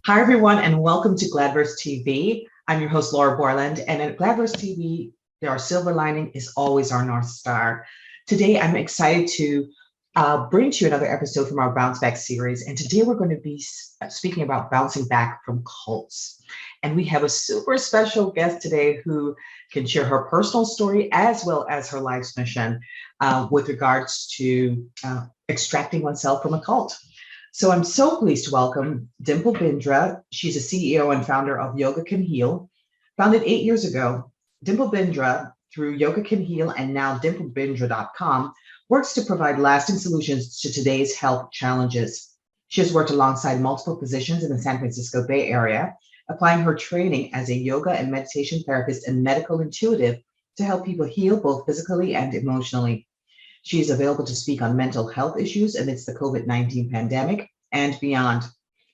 Hi, everyone, and welcome to Gladverse TV. I'm your host, Laura Borland, and at Gladverse TV, our silver lining is always our North Star. Today, I'm excited to bring to you another episode from our Bounceback series, and today we're going to be speaking about bouncing back from cults. And we have a super special guest today who can share her personal story as well as her life's mission with regards to extracting oneself from a cult. So I'm so pleased to welcome Dimple Bindra. She's a CEO and founder of Yoga Can Heal. Founded 8 years ago, Dimple Bindra, through Yoga Can Heal and now DimpleBindra.com, works to provide lasting solutions to today's health challenges. She has worked alongside multiple physicians in the San Francisco Bay Area, applying her training as a yoga and meditation therapist and medical intuitive to help people heal both physically and emotionally. She is available to speak on mental health issues amidst the COVID-19 pandemic and beyond.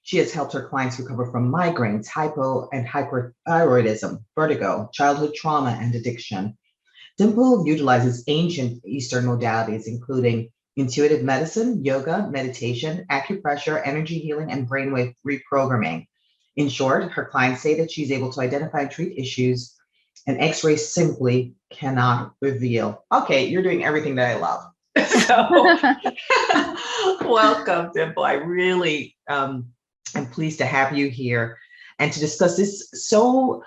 She has helped her clients recover from migraines, hypo and hyperthyroidism, vertigo, childhood trauma, and addiction. Dimple utilizes ancient Eastern modalities, including intuitive medicine, yoga, meditation, acupressure, energy healing, and brainwave reprogramming. In short, her clients say that she's able to identify and treat issues an X-ray simply cannot reveal. Okay, you're doing everything that I love. So welcome, Dimple. I really am pleased to have you here and to discuss this so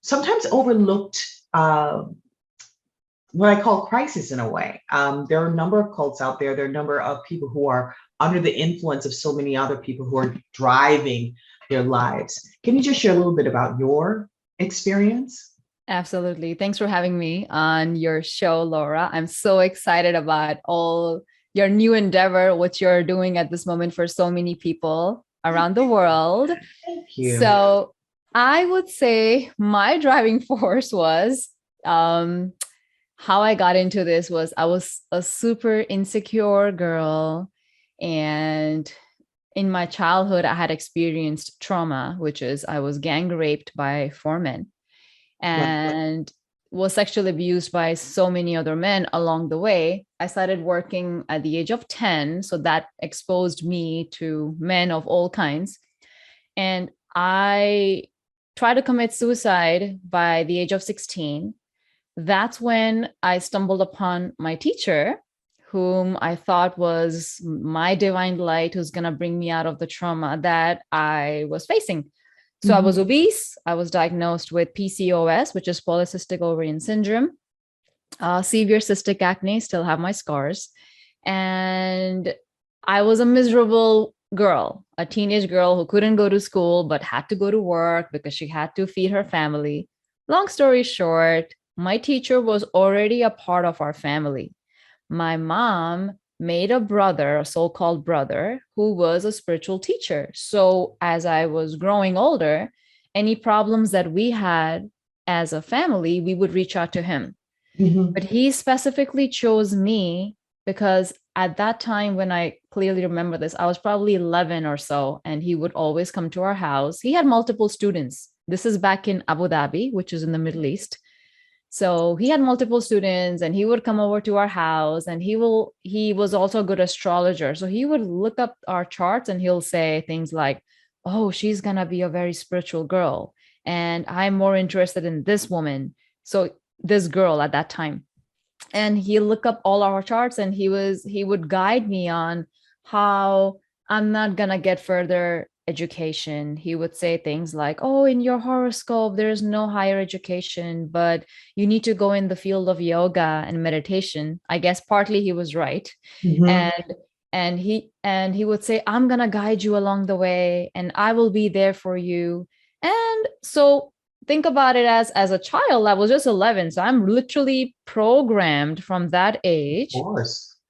sometimes overlooked, what I call crisis in a way. There are a number of cults out there. There are a number of people who are under the influence of so many other people who are driving their lives. Can you just share a little bit about your experience? Absolutely. Thanks for having me on your show, Laura. I'm so excited about all your new endeavor, what you're doing at this moment for so many people around the world. Thank you. So I would say my driving force was how I got into this was I was a super insecure girl. And in my childhood, I had experienced trauma, which is I was gang raped by 4 men. And was sexually abused by so many other men along the way. I started working at the age of 10. So that exposed me to men of all kinds. And I tried to commit suicide by the age of 16. That's when I stumbled upon my teacher, whom I thought was my divine light, who's going to bring me out of the trauma that I was facing. So I was obese. I was diagnosed with PCOS, which is polycystic ovarian syndrome, severe cystic acne, still have my scars. And I was a miserable girl, a teenage girl who couldn't go to school, but had to go to work because she had to feed her family. Long story short, my teacher was already a part of our family. My mom made a brother, a so-called brother, who was a spiritual teacher. So as I was growing older, any problems that we had as a family, we would reach out to him. But he specifically chose me because at that time, when I clearly remember this, I was probably 11 or so, and he would always come to our house. He had multiple students. This is back in Abu Dhabi, which is in the Middle East. So he had multiple students and he would come over to our house, and he was also a good astrologer. So he would look up our charts and he'll say things like, oh, she's going to be a very spiritual girl. And I'm more interested in this woman. So this girl at that time. And he'll look up all our charts and he would guide me on how I'm not going to get further education. He would say things like, oh, in your horoscope, there's no higher education, but you need to go in the field of yoga and meditation. I guess partly he was right. And he would say, I'm going to guide you along the way and I will be there for you. And so think about it as a child, I was just 11. So I'm literally programmed from that age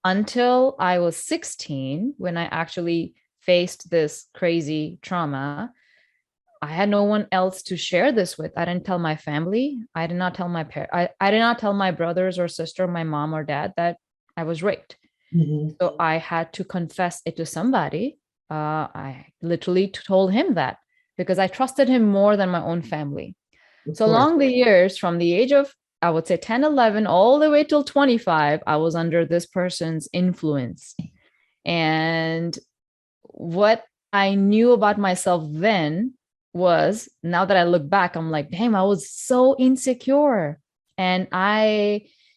until I was 16, when I actually faced this crazy trauma. I had no one else to share this with. I didn't tell my family. I did not tell my parents. I did not tell my brothers or sister, my mom or dad, that I was raped. So I had to confess it to somebody. I literally told him that because I trusted him more than my own family. So along the years, from the age of, I would say 10, 11, all the way till 25, I was under this person's influence. And what I knew about myself then was, now that I look back, I'm like, damn, I was so insecure. And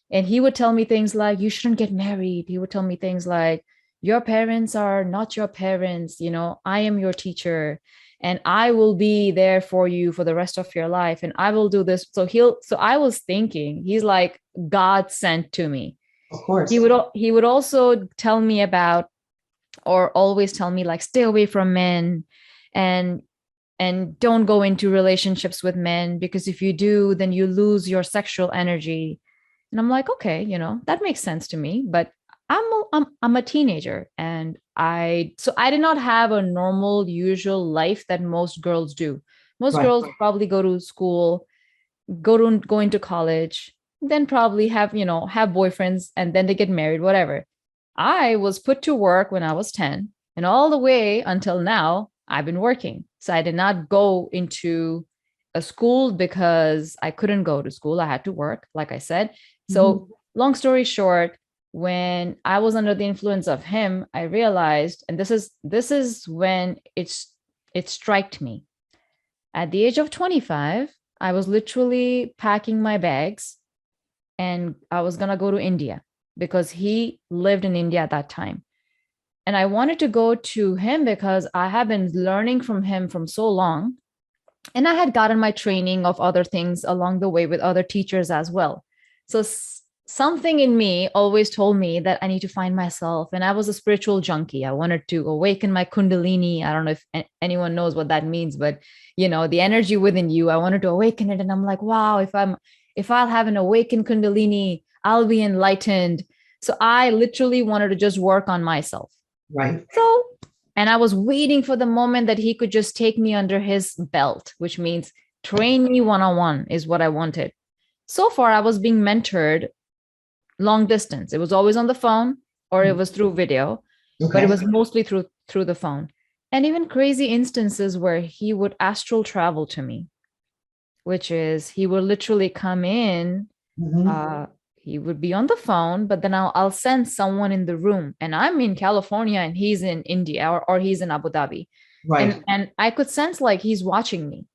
he would tell me things like, you shouldn't get married. He would tell me things like, your parents are not your parents. I am your teacher and I will be there for you for the rest of your life. And I will do this. So I was thinking, he's like God sent to me. Of course. He would also tell me about, or always tell me like, stay away from men and don't go into relationships with men, because if you do, then you lose your sexual energy. And I'm like, okay, that makes sense to me, but I'm a teenager, and I did not have a normal, usual life that most girls do. Most girls probably go to school, go into college, then probably have boyfriends, and then they get married, whatever. I was put to work when I was 10, and all the way until now, I've been working. So I did not go into a school because I couldn't go to school. I had to work, like I said. So long story short, when I was under the influence of him, I realized, and this is when it struck me. At the age of 25, I was literally packing my bags and I was going to go to India because he lived in India at that time. And I wanted to go to him because I have been learning from him from so long. And I had gotten my training of other things along the way with other teachers as well. So something in me always told me that I need to find myself. And I was a spiritual junkie. I wanted to awaken my Kundalini. I don't know if anyone knows what that means, but the energy within you, I wanted to awaken it. And I'm like, wow, if I'll have an awakened Kundalini, I'll be enlightened. So I literally wanted to just work on myself. Right. And I was waiting for the moment that he could just take me under his belt, which means train me one-on-one is what I wanted. So far, I was being mentored long distance. It was always on the phone or it was through video, but it was mostly through the phone. And even crazy instances where he would astral travel to me, which is he would literally come in, he would be on the phone, but then I'll send someone in the room, and I'm in California and he's in India or he's in Abu Dhabi. Right. And I could sense like he's watching me,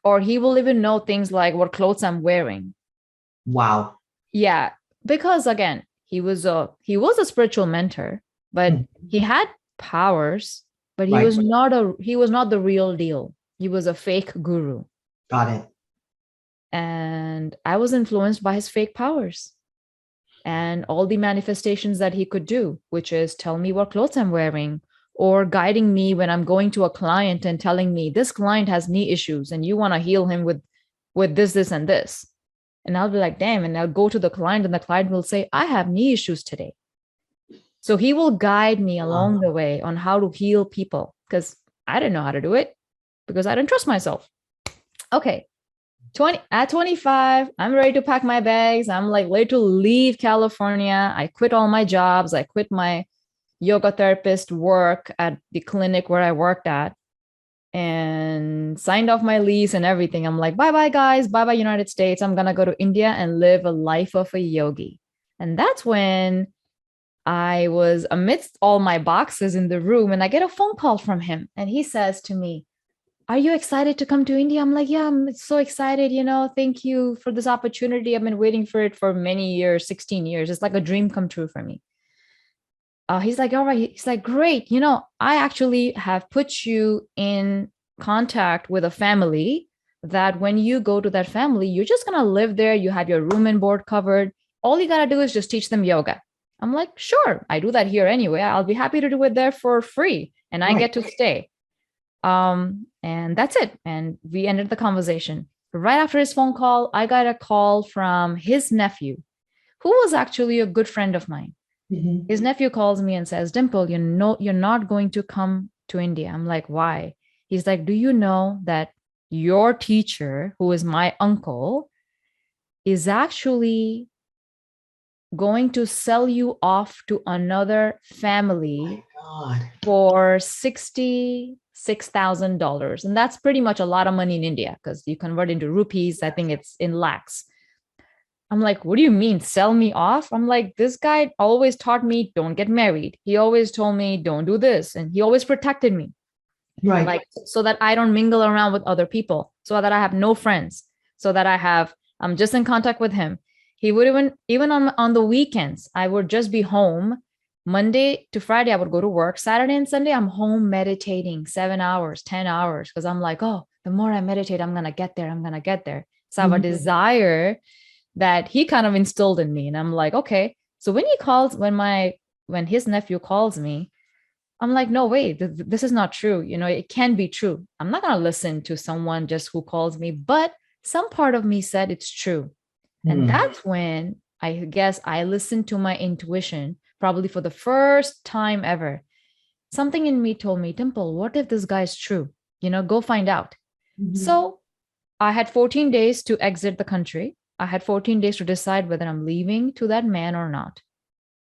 or he will even know things like what clothes I'm wearing. Wow. Yeah. Because again, he was a spiritual mentor, but he had powers, but he was not the real deal. He was a fake guru. Got it. And I was influenced by his fake powers and all the manifestations that he could do, which is tell me what clothes I'm wearing, or guiding me when I'm going to a client and telling me this client has knee issues and you want to heal him with this, and this. And I'll be like, damn. And I'll go to the client and the client will say, I have knee issues today. So he will guide me along the way on how to heal people, because I didn't know how to do it because I didn't trust myself. Okay. At 25, I'm ready to pack my bags. I'm like ready to leave California. I quit all my jobs. I quit my yoga therapist work at the clinic where I worked at, and signed off my lease and everything. I'm like, bye-bye, guys. Bye-bye, United States. I'm going to go to India and live a life of a yogi. And that's when I was amidst all my boxes in the room, and I get a phone call from him. And he says to me, are you excited to come to India? I'm like, yeah, I'm so excited. Thank you for this opportunity. I've been waiting for it for many years, 16 years. It's like a dream come true for me. He's like, all right. He's like, great. I actually have put you in contact with a family that when you go to that family, you're just going to live there. You have your room and board covered. All you got to do is just teach them yoga. I'm like, sure. I do that here anyway. I'll be happy to do it there for free. And I get to stay. And that's it. And we ended the conversation. Right after his phone call, I got a call from his nephew, who was actually a good friend of mine. His nephew calls me and says, Dimple, you're not going to come to India. I'm like, why? He's like, do you know that your teacher, who is my uncle, is actually going to sell you off to another family for $66,000. And that's pretty much a lot of money in India, because you convert into rupees. I think it's in lakhs. I'm like, what do you mean sell me off? I'm like, this guy always taught me don't get married. He always told me don't do this. And he always protected me. Right. like so that I don't mingle around with other people, so that I have no friends, so that I'm just in contact with him. He would even on the weekends, I would just be home. Monday to Friday, I would go to work. Saturday and Sunday, I'm home meditating 7 hours, 10 hours, because I'm like, oh, the more I meditate, I'm gonna get there. I'm gonna get there. So I have a desire that he kind of instilled in me. And I'm like, okay. So when he calls, when his nephew calls me, I'm like, no, wait, this is not true. It can be true. I'm not going to listen to someone just who calls me, but some part of me said it's true. And that's when I guess I listened to my intuition, probably for the first time ever. Something in me told me, Dimple, what if this guy is true? Go find out. So I had 14 days to exit the country. I had 14 days to decide whether I'm leaving to that man or not.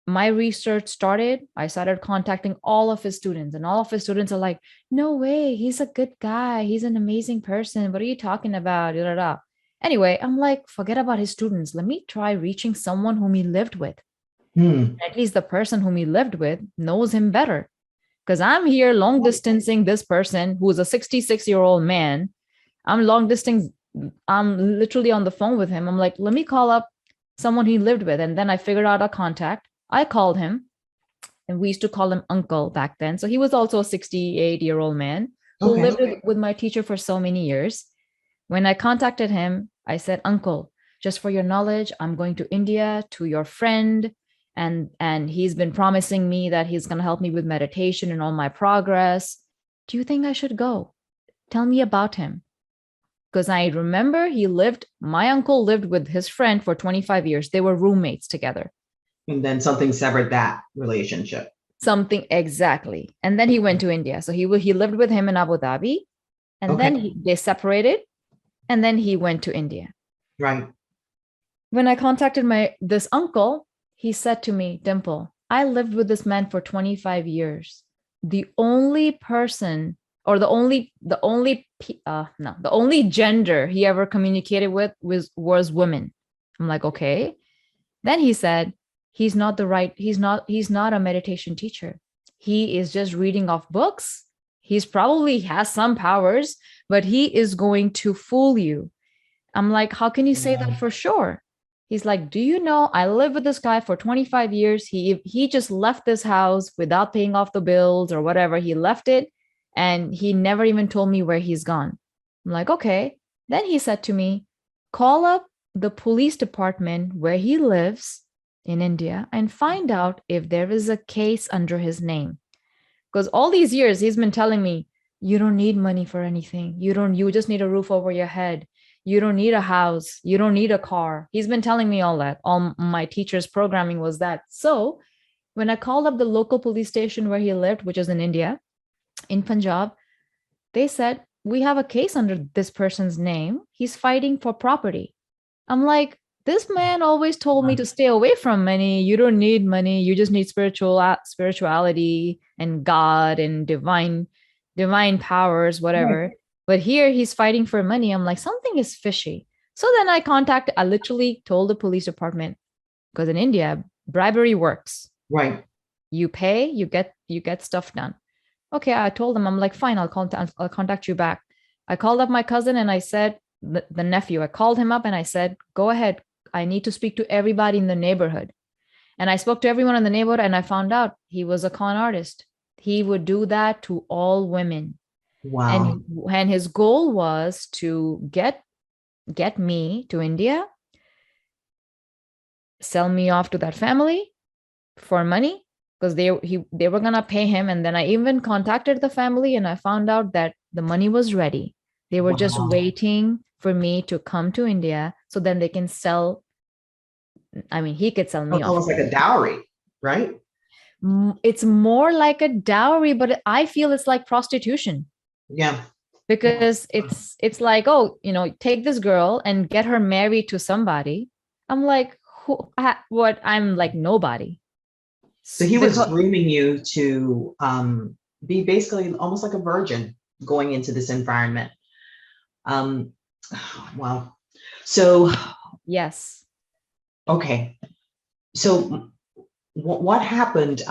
My research started. I started contacting all of his students, and all of his students are like, no way, he's a good guy. He's an amazing person. What are you talking about? Da, da, da. Anyway, I'm like, forget about his students. Let me try reaching someone whom he lived with. At least the person whom he lived with knows him better. Because I'm here long distancing this person who is a 66-year-old man. I'm long distance. I'm literally on the phone with him. I'm like, let me call up someone he lived with. And then I figured out a contact. I called him, and we used to call him uncle back then. So he was also a 68-year-old man who lived with my teacher for so many years. When I contacted him, I said, uncle, just for your knowledge, I'm going to India to your friend. And he's been promising me that he's going to help me with meditation and all my progress. Do you think I should go? Tell me about him. Because I remember my uncle lived with his friend for 25 years. They were roommates together. And then something severed that relationship. Something exactly. And then he went to India. So he lived with him in Abu Dhabi, and then they separated, and then he went to India. Right. When I contacted this uncle, he said to me, Dimple, I lived with this man for 25 years. The only person, or the only gender he ever communicated with was women. I'm like, okay. Then he said, he's not a meditation teacher. He is just reading off books. He's probably has some powers, but he is going to fool you. I'm like, how can you say that for sure? He's like, do you know, I lived with this guy for 25 years. He just left this house without paying off the bills or whatever. He left it, and he never even told me where he's gone. I'm like, okay. Then he said to me, call up the police department where he lives in India and find out if there is a case under his name. Because all these years he's been telling me, you don't need money for anything. You just need a roof over your head. You don't need a house. You don't need a car. He's been telling me all that. All my teacher's programming was that. So when I called up the local police station where he lived, which is in India, in Punjab, they said, we have a case under this person's name. He's fighting for property. I'm like, this man always told me to stay away from money. You don't need money. You just need spirituality and God and divine powers, whatever. Right. But here he's fighting for money. I'm like, something is fishy. So then I literally told the police department, because in India, bribery works. Right. You pay, you get stuff done. Okay, I told them, I'm like, fine, I'll contact you back. I called up my cousin and I said, the nephew, I called him up and I said, go ahead. I need to speak to everybody in the neighborhood. And I spoke to everyone in the neighborhood, and I found out he was a con artist. He would do that to all women. Wow. And his goal was to get me to India, sell me off to that family for money, because they were going to pay him. And then I even contacted the family, and I found out that the money was ready. They were just waiting for me to come to India so then they can sell. I mean, he could sell me off. Almost like a dowry, right? It's more like a dowry, but I feel it's like prostitution. Yeah. Because it's like, oh, take this girl and get her married to somebody. I'm like, what? I'm like nobody. So he was grooming you to be basically almost like a virgin going into this environment. Wow. So yes. Okay. So what happened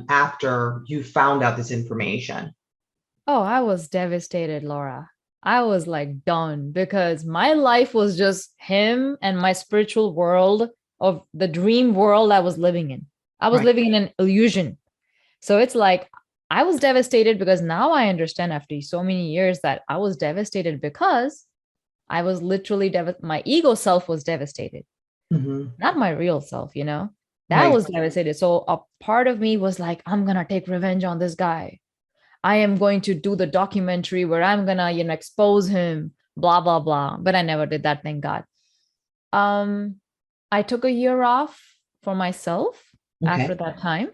after you found out this information? Oh, I was devastated, Laura. I was like done because my life was just him and my spiritual world of the dream world I was living in. I was Right. living in an illusion. So it's like I was devastated because now I understand after so many years that I was devastated because I was literally my ego self was devastated, Hmm. not my real self, you know? That Right. was devastated. So a part of me was like, I'm going to take revenge on this guy. I am going to do the documentary where I'm going to, expose him, blah, blah, blah. But I never did that, thank God. Um, I took a year off for myself after Okay. that time.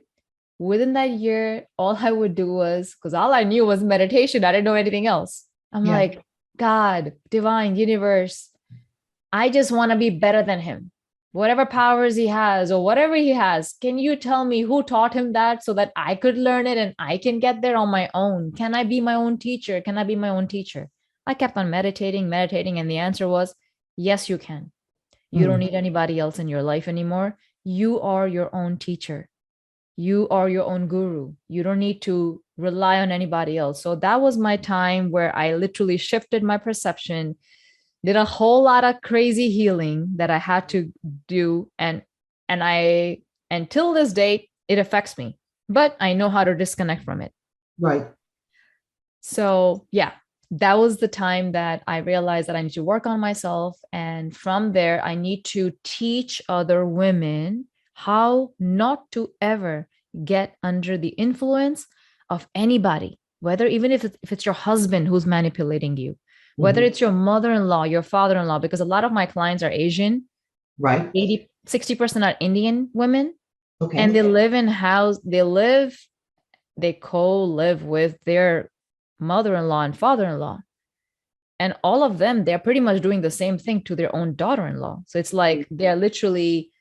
Within that year, all I would do was, because all I knew was meditation, I didn't know anything else. I'm Yeah. like, God, divine universe, I just want to be better than him. Whatever powers he has or whatever he has, can you tell me who taught him that so that I could learn it and I can get there on my own? Can I be my own teacher? Can I be my own teacher? I kept on meditating, meditating, and the answer was yes, you can. You don't Mm. need anybody else in your life anymore. You are your own teacher. You are your own guru. You don't need to rely on anybody else. So that was my time where I literally shifted my perception, did a whole lot of crazy healing that I had to do. And I, until this date, it affects me, but I know how to disconnect from it. Right. So yeah, that was the time that I realized that I need to work on myself. And from there, I need to teach other women how not to ever get under the influence of anybody, whether even if it's your husband who's manipulating you, whether Hmm. it's your mother-in-law, your father-in-law, because a lot of my clients are Asian, Right. 60% are Indian women, and Okay. they live in house, they co-live with their mother-in-law and father-in-law, and all of them, they're pretty much doing the same thing to their own daughter-in-law. So it's like they're literally,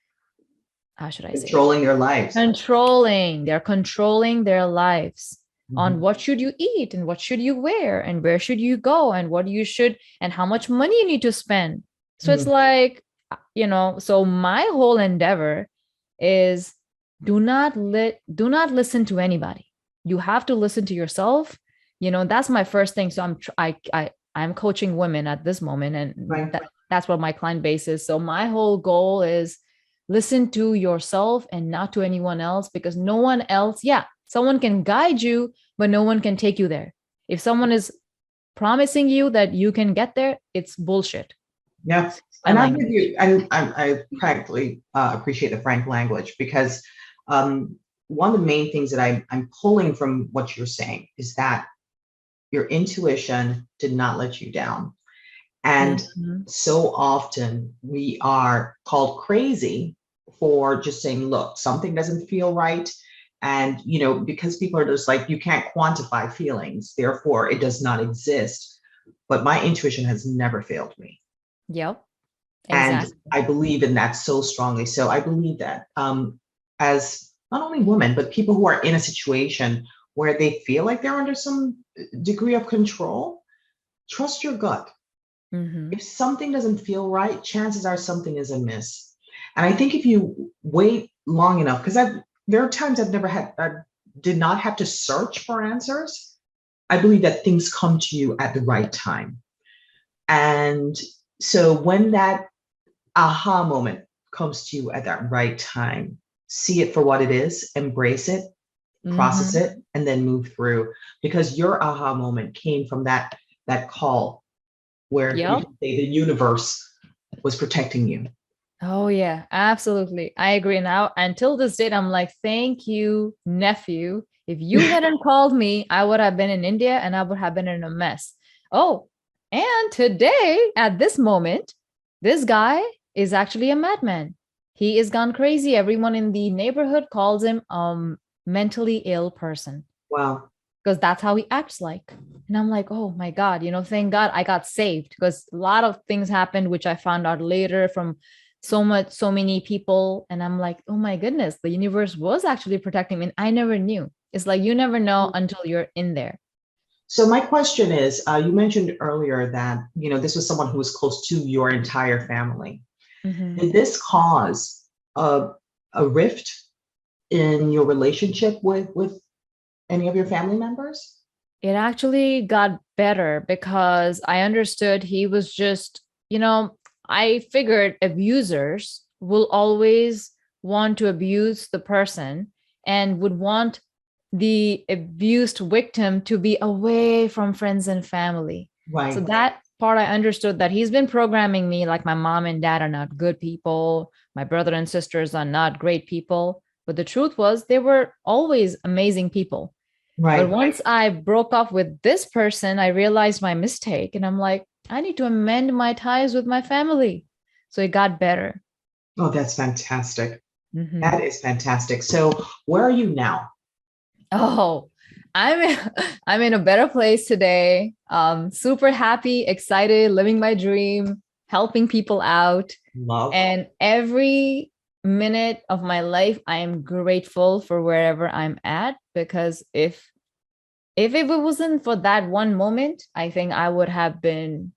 how should I say it, Controlling your lives. they're controlling their lives on Hmm. what should you eat and what should you wear and where should you go and what you should and how much money you need to spend. So it's Hmm. like, so my whole endeavor is do not listen to anybody. You have to listen to yourself. That's my first thing. So I'm coaching women at this moment, and Right. that's what my client base is. So my whole goal is listen to yourself and not to anyone else, because no one else, yeah, someone can guide you, but no one can take you there. If someone is promising you that you can get there, it's bullshit. Yeah. Excuse my And I'm with language. you. And I practically appreciate the frank language because um, one of the main things that I'm pulling from what you're saying is that your intuition did not let you down. And Mhm. so often we are called crazy for just saying, look, something doesn't feel right. And, because people are just like, you can't quantify feelings, therefore it does not exist. But my intuition has never failed me. Yep, And exactly. I believe in that so strongly. So I believe that as not only women, but people who are in a situation where they feel like they're under some degree of control, trust your gut. Hmm. If something doesn't feel right, chances are something is amiss. And I think if you wait long enough, because there are times I did not have to search for answers. I believe that things come to you at the right time. And so when that aha moment comes to you at that right time, see it for what it is, embrace it, process Hmm. it, and then move through. Because your aha moment came from that call where you Yep. can say the universe was protecting you. Oh yeah, absolutely. I agree. Now, until this date, I'm like, thank you, nephew. If you hadn't called me, I would have been in India and I would have been in a mess. Oh, and today, at this moment, this guy is actually a madman. He is gone crazy. Everyone in the neighborhood calls him mentally ill person Wow. because that's how he acts like. And I'm like, oh my God, thank God I got saved, because a lot of things happened, which I found out later from so many people. And I'm like, oh my goodness, the universe was actually protecting me. And I never knew. It's like you never know until you're in there. So my question is, you mentioned earlier that this was someone who was close to your entire family. Mhm. Did this cause a, a rift in your relationship with any of your family members? It actually got better because I understood he was just, I figured abusers will always want to abuse the person and would want the abused victim to be away from friends and family. So Right. that part I understood, that he's been programming me like my mom and dad are not good people, my brother and sisters are not great people. But the truth was, they were always amazing people. But Right. once I broke off with this person, I realized my mistake. And I'm like, I need to amend my ties with my family. So it got better. Oh, that's fantastic. Mhm. That is fantastic. So where are you now? Oh, I'm in, I'm in a better place today. Super happy, excited, living my dream, helping people out. Love. And every minute of my life, I am grateful for wherever I'm at, because if it wasn't for that one moment, I think I would have been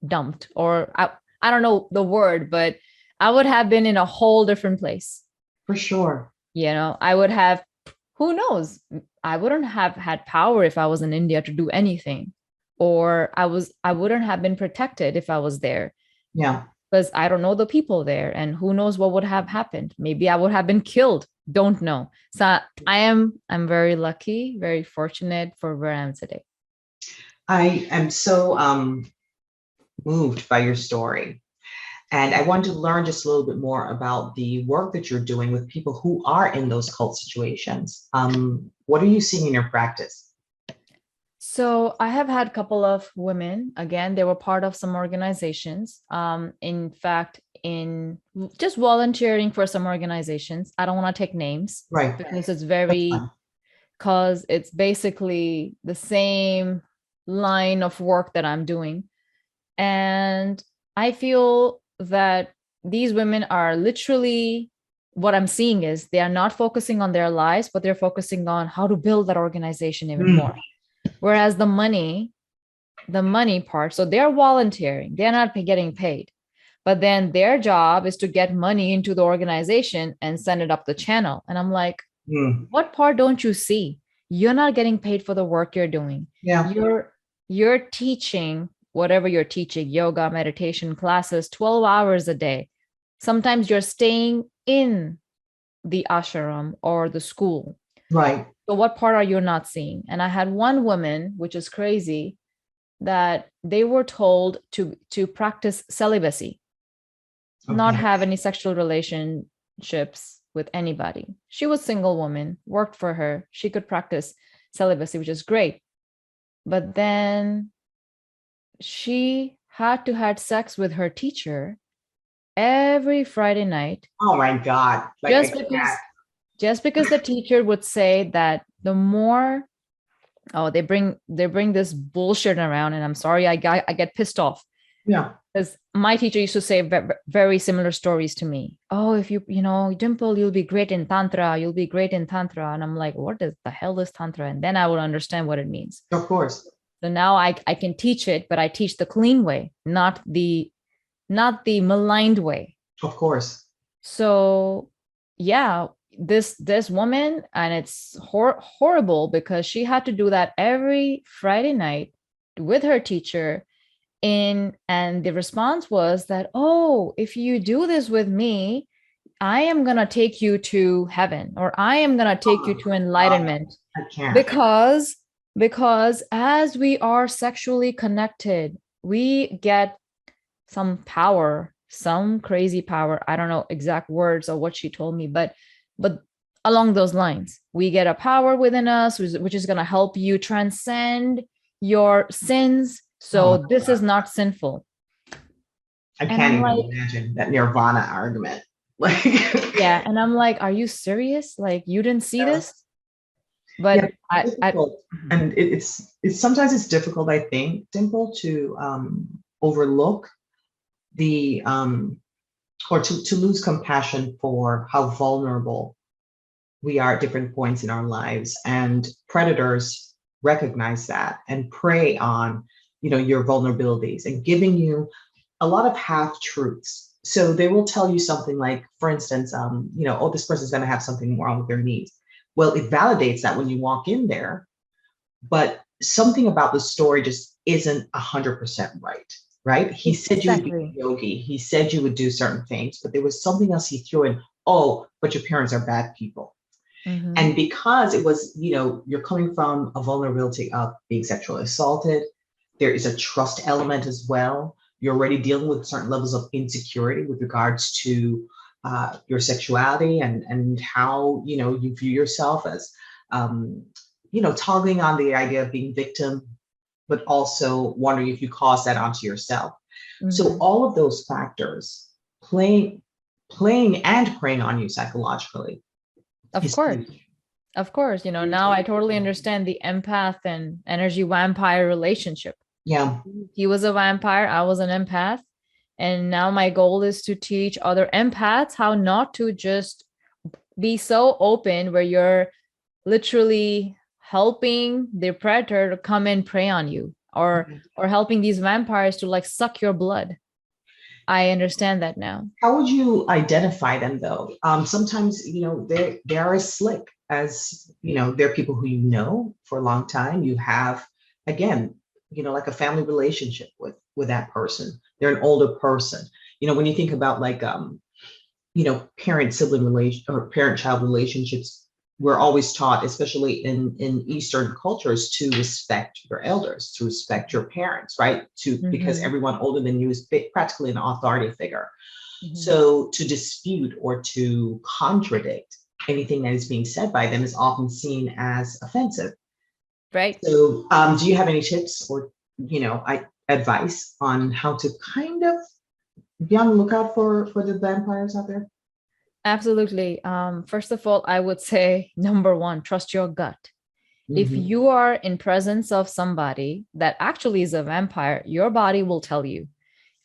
dumped, or I don't know the word, but I would have been in a whole different place. For sure. I would have, who knows? I wouldn't have had power if I was in India to do anything, or I wouldn't have been protected if I was there, Yeah. because I don't know the people there, and who knows what would have happened. Maybe I would have been killed. Don't know. So I'm very lucky, very fortunate for where I am today. I am so moved by your story. And I wanted to learn just a little bit more about the work that you're doing with people who are in those cult situations. What are you seeing in your practice? So I have had a couple of women. Again, they were part of some organizations. In fact, in just volunteering for some organizations. I don't want to take names Right. because it's That's very, fine. because it's basically the same line of work that I'm doing. And I feel that these women are literally, what I'm seeing is they are not focusing on their lives, but they're focusing on how to build that organization even Mm, more. Whereas the money part, so they're volunteering, they're not getting paid. But then their job is to get money into the organization and send it up the channel. And I'm like, mm. what part don't you see? You're not getting paid for the work you're doing. Yeah. You're teaching whatever you're teaching, yoga, meditation classes, 12 hours a day. Sometimes you're staying in the ashram or the school. Right. So what part are you not seeing? And I had one woman, which is crazy, that they were told to practice celibacy, not Okay. have any sexual relationships with anybody. She was a single woman, worked for her. She could practice celibacy, which is great. But then she had to have sex with her teacher every Friday night, Oh my God. Like I just can't. because just because the teacher would say that the more, oh, they bring this bullshit around, and I'm sorry, I get pissed off, Yeah. because my teacher used to say very similar stories to me. Oh, if Dimple, you'll be great in tantra, you'll be great in tantra. And I'm like, what is the hell is tantra? And then I would understand what it means. Of course. So now I can teach it, but I teach the clean way, not the maligned way. Of course. So yeah, this woman, and it's horrible because she had to do that every Friday night with her teacher. And the response was that, oh, if you do this with me, I am going to take you to heaven, or I am going to take you Oh to my God. enlightenment, I can't. because as we are sexually connected, we get some power, some crazy power. I don't know exact words or what she told me, but along those lines, we get a power within us, which is going to help you transcend your sins. Oh So this my is God. not sinful. I And can't I'm even like, imagine that Nirvana argument. Like, yeah. And I'm like, are you serious? Like, you didn't see yeah, this? yeah, But it's I difficult. And it's sometimes it's difficult, I think, Dimple, to overlook the or to lose compassion for how vulnerable we are at different points in our lives. And predators recognize that and prey on, your vulnerabilities and giving you a lot of half truths. So they will tell you something like, for instance, oh, this person's going to have something wrong with their knees. Well, it validates that when you walk in there, but something about the story just isn't 100% right. Right? He said you would be Exactly. a yogi. He said you would do certain things, but there was something else he threw in. Oh, but your parents are bad people. Mm-hmm. And because it was, you're coming from a vulnerability of being sexually assaulted, there is a trust element as well. You're already dealing with certain levels of insecurity with regards to your sexuality and how, you view yourself as, toggling on the idea of being victim, but also wondering if you cause that onto yourself. So Mm-hmm. all of those factors playing and preying on you psychologically Of is course. huge. Of course. Now I totally understand the empath and energy vampire relationship. Yeah. He was a vampire, I was an empath. And now my goal is to teach other empaths how not to just be so open where you're literally helping the predator to come and prey on you, or helping these vampires to like suck your blood. I understand that now. How would you identify them though? Sometimes, they are as slick as, they're people who for a long time. You have, again, like a family relationship with that person. They're an older person. When you think about like parent sibling relation or parent child relationships, we're always taught, especially in Eastern cultures, to respect your elders, to respect your parents, right? Because Mm-hmm. everyone older than you is practically an authority figure. Mm-hmm. So to dispute or to contradict anything that is being said by them is often seen as offensive. Right. So do you have any tips or advice on how to kind of be on the lookout for the vampires out there? Absolutely. First of all, I would say number one, trust your gut. If Mhm. you are in presence of somebody that actually is a vampire, your body will tell you.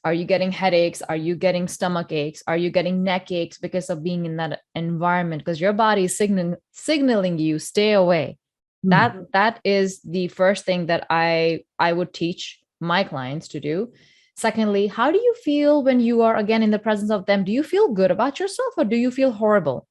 Are you getting headaches? Are you getting stomach aches? Are you getting neck aches because of being in that environment? Because your body is signaling you, stay away. Mm. That is the first thing that I would teach my clients to do. Secondly, how do you feel when you are again in the presence of them? Do you feel good about yourself or do you feel horrible?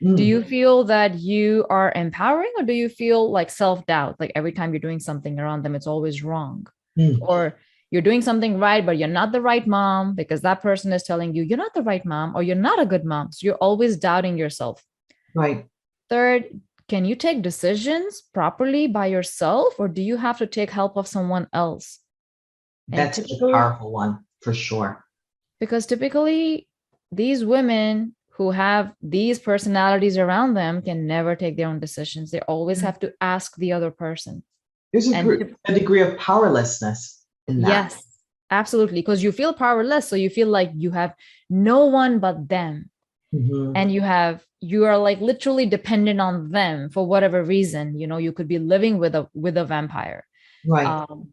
Do Mm. you feel that you are empowering or do you feel like self-doubt? Like every time you're doing something around them, it's always wrong. Mm. Or you're doing something right, but you're not the right mom because that person is telling you you're not the right mom or you're not a good mom. So you're always doubting yourself. Right. Third, can you take decisions properly by yourself or do you have to take help of someone else? And That's such a typically, powerful one for sure. because typically these women who have these personalities around them can never take their own decisions. They always Yeah. have to ask the other person. There's And a degree of powerlessness in that. yes, absolutely. Because you feel powerless. So you feel like you have no one but them. Mhm. And you are like literally dependent on them for whatever reason. You could be living with a vampire. Right. Um,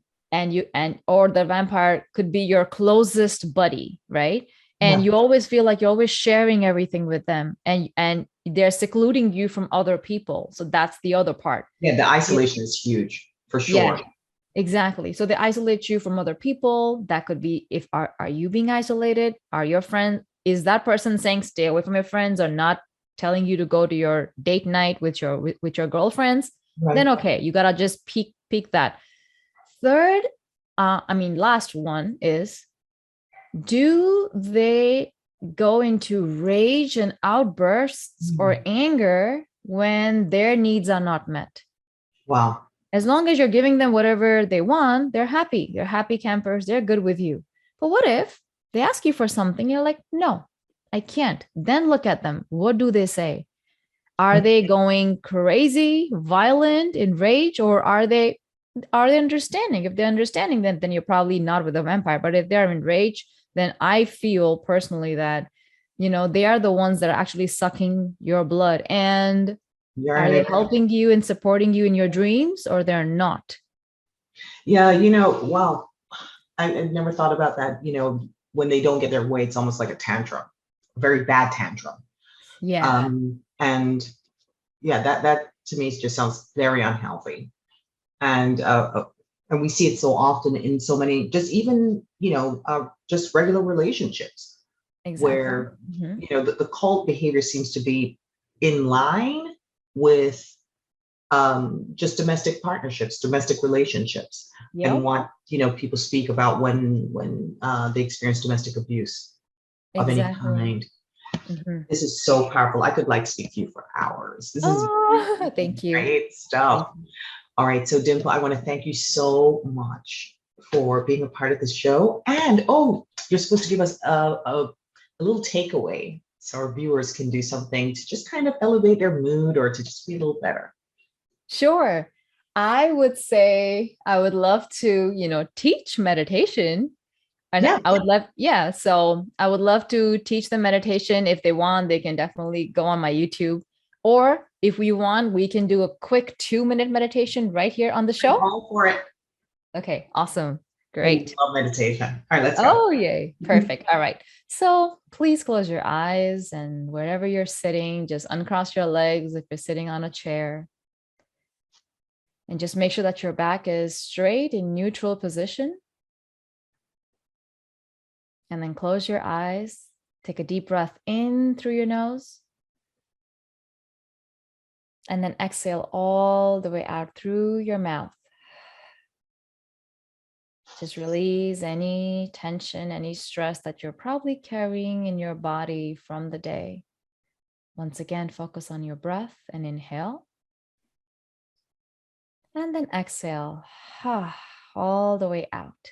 or the vampire could be your closest buddy, right? And Yeah. you always feel like you're always sharing everything with them, and they're secluding you from other people. So that's the other part. Yeah. The It, isolation is huge for yeah, sure. exactly. So they isolate you from other people. That could be, if are you being isolated? Are your friend, is that person saying stay away from your friends or not telling you to go to your date night with your girlfriends? Then Right. okay, you gotta just peek that. Third, last one is, do they go into rage and outbursts or Mm. anger when their needs are not met? Wow. As long as you're giving them whatever they want, they're happy. They're happy campers. They're good with you. But what if they ask you for something? You're like, no, I can't. Then look at them. What do they say? Are they going crazy, violent, in rage, or are they understanding? If they're understanding, then you're probably not with a vampire. But if they're in rage, then I feel personally that they are the ones that are actually sucking your blood. And You're are in they it. helping you and supporting you in your dreams, or they're not? Yeah. Wow. I've never thought about that. When they don't get their way, it's almost like a tantrum, a very bad tantrum. Yeah, And yeah, that to me just sounds very unhealthy. And and we see it so often in so many, just even just regular relationships exactly. where Mhm. the cult behavior seems to be in line with just domestic partnerships, domestic relationships, and Yep. want, people speak about when they experience domestic abuse of any Exactly. kind. Mhm. This is so powerful. I could like speak to you for hours. This is Oh, thank you. great Thank stuff. you. All right, so Dimple, I want to thank you so much for being a part of the show. And oh, you're supposed to give us a little takeaway so our viewers can do something to just kind of elevate their mood or to just be a little better. Sure. I would say I would love to, teach meditation. And Yeah. I would love, yeah. So I would love to teach them meditation. If they want, they can definitely go on my YouTube. Or if we want, we can do a quick 2-minute meditation right here on the I'm show. all for it. Okay, awesome. I Great. love meditation. All right, let's go. Oh, yay. Perfect. All right. So please close your eyes, and wherever you're sitting, just uncross your legs if you're sitting on a chair. And just make sure that your back is straight in neutral position. And then close your eyes. Take a deep breath in through your nose. And then exhale all the way out through your mouth. Just release any tension, any stress that you're probably carrying in your body from the day. Once again, focus on your breath and inhale. And then exhale all the way out.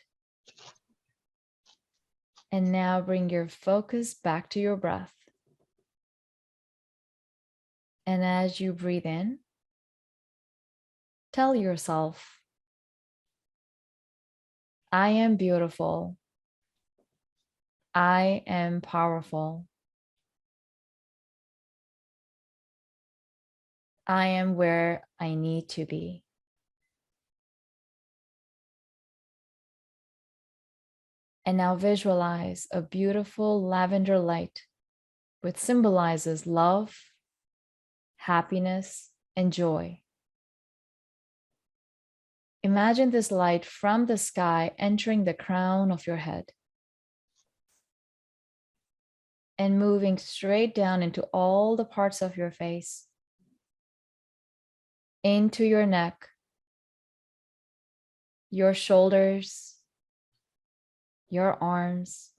And now bring your focus back to your breath. And as you breathe in, tell yourself, I am beautiful. I am powerful. I am where I need to be. And now visualize a beautiful lavender light, which symbolizes love, happiness, and joy. Imagine this light from the sky entering the crown of your head and moving straight down into all the parts of your face, into your neck, your shoulders, your arms,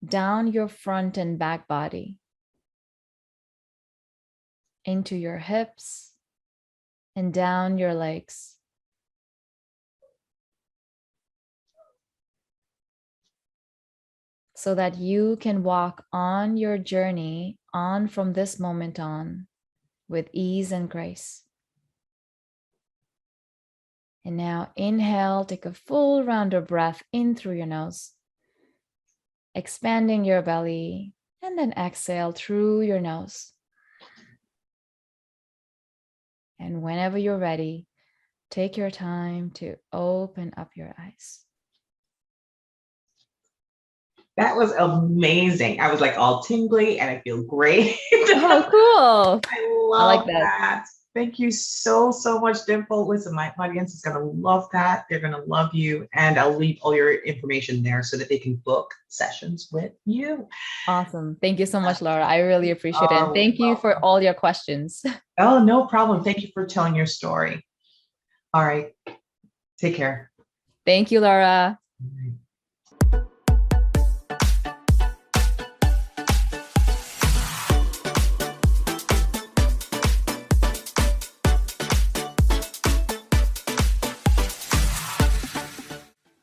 down your front and back body, into your hips, and down your legs. So that you can walk on your journey on from this moment on with ease and grace. And now inhale, take a full round of breath in through your nose, expanding your belly, and then exhale through your nose. And whenever you're ready, take your time to open up your eyes. That was amazing. I was like all tingly and I feel great. Oh, cool. I I like love that. that. Thank you so, so much, Dimple. Listen, my audience is going to love that. They're going to love you. And I'll leave all your information there so that they can book sessions with you. Awesome. Thank you so much, Laura. I really appreciate it. And Oh, thank you for all your questions. oh, no problem. Thank you for telling your story. All right. Take care. Thank you, Laura. All right.